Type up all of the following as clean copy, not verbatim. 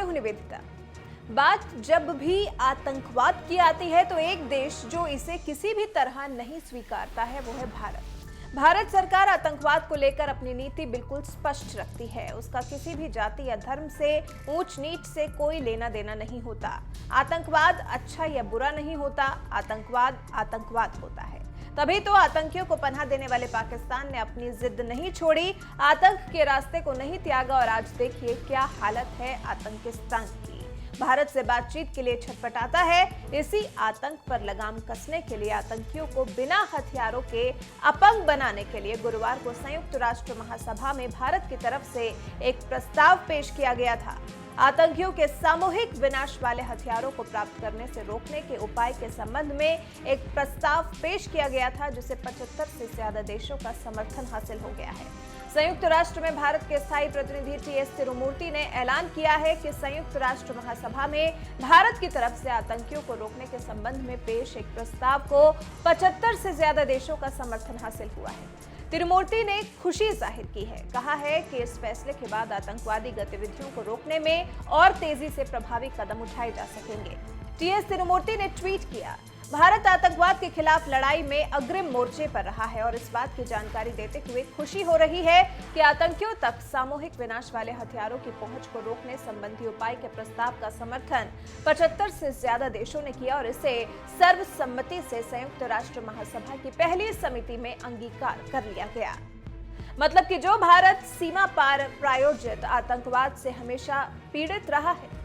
हूं निवेदिता। बात जब भी आतंकवाद की आती है तो एक देश जो इसे किसी भी तरह नहीं स्वीकारता है वो है भारत। भारत सरकार आतंकवाद को लेकर अपनी नीति बिल्कुल स्पष्ट रखती है। उसका किसी भी जाति या धर्म से, ऊंच नीच से कोई लेना देना नहीं होता। आतंकवाद अच्छा या बुरा नहीं होता, आतंकवाद आतंकवाद होता है। तभी तो आतंकियों को पनाह देने वाले पाकिस्तान ने अपनी जिद नहीं छोड़ी, आतंक के रास्ते को नहीं त्यागा और आज देखिए क्या हालत है आतंकिस्तान की। भारत से बातचीत के लिए छटपटाता है। इसी आतंक पर लगाम कसने के लिए आतंकियों को बिना हथियारों के अपंग बनाने के लिए गुरुवार को संयुक्त राष्ट्र महासभा में भारत की तरफ से एक प्रस्ताव पेश किया गया था। आतंकियों के सामूहिक विनाश वाले हथियारों को प्राप्त करने से रोकने के उपाय के संबंध में एक प्रस्ताव पेश किया गया था, जिसे 75 से ज्यादा देशों का समर्थन हासिल हो गया है। संयुक्त राष्ट्र में भारत के स्थायी प्रतिनिधि टी.एस. तिरुमूर्ति ने ऐलान किया है कि संयुक्त राष्ट्र महासभा में भारत की तरफ से आतंकियों को रोकने के संबंध में पेश एक प्रस्ताव को 75 से ज्यादा देशों का समर्थन हासिल हुआ है। तिरुमूर्ति ने खुशी जाहिर की है, कहा है कि इस फैसले के बाद आतंकवादी गतिविधियों को रोकने में और तेजी से प्रभावी कदम उठाए जा सकेंगे। टी.एस. तिरुमूर्ति ने ट्वीट किया, भारत आतंकवाद के खिलाफ लड़ाई में अग्रिम मोर्चे पर रहा है और इस बात की जानकारी देते हुए खुशी हो रही है कि आतंकियों तक सामूहिक विनाश वाले हथियारों की पहुंच को रोकने संबंधी उपाय के प्रस्ताव का समर्थन 75 से ज्यादा देशों ने किया और इसे सर्वसम्मति से संयुक्त राष्ट्र महासभा की पहली समिति में अंगीकार कर लिया गया। मतलब कि जो भारत सीमा पार प्रायोजित आतंकवाद से हमेशा पीड़ित रहा है,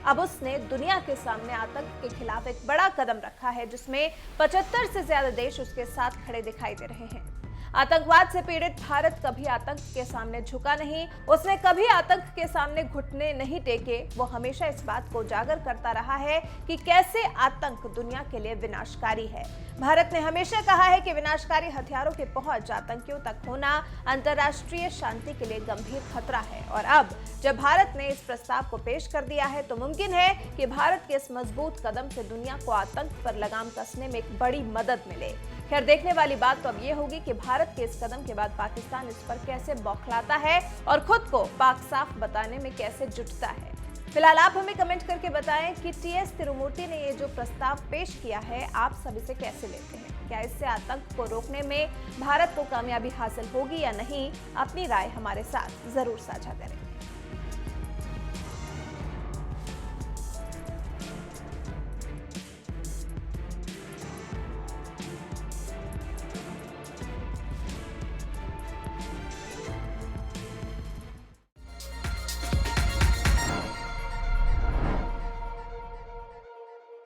अब उसने दुनिया के सामने आतंक के खिलाफ एक बड़ा कदम रखा है, जिसमें 75 से ज्यादा देश उसके साथ खड़े दिखाई दे रहे हैं। आतंकवाद से पीड़ित भारत कभी आतंक के सामने झुका नहीं, उसने कभी आतंक के सामने घुटने नहीं टेके। वो हमेशा इस बात को उजागर करता रहा है कि कैसे आतंक दुनिया के लिए विनाशकारी है। भारत ने हमेशा कहा है कि विनाशकारी हथियारों की पहुंच आतंकियों तक होना अंतर्राष्ट्रीय शांति के लिए गंभीर खतरा है और अब जब भारत ने इस प्रस्ताव को पेश कर दिया है तो मुमकिन है कि भारत के इस मजबूत कदम से दुनिया को आतंक पर लगाम कसने में एक बड़ी मदद मिले। खैर, देखने वाली बात तो अब ये होगी कि भारत के इस कदम के बाद पाकिस्तान इस पर कैसे बौखलाता है और खुद को पाक साफ बताने में कैसे जुटता है। फिलहाल आप हमें कमेंट करके बताएं कि टी.एस. तिरुमूर्ति ने ये जो प्रस्ताव पेश किया है, आप सब इसे कैसे लेते हैं? क्या इससे आतंक को रोकने में भारत को कामयाबी हासिल होगी या नहीं? अपनी राय हमारे साथ जरूर साझा करें।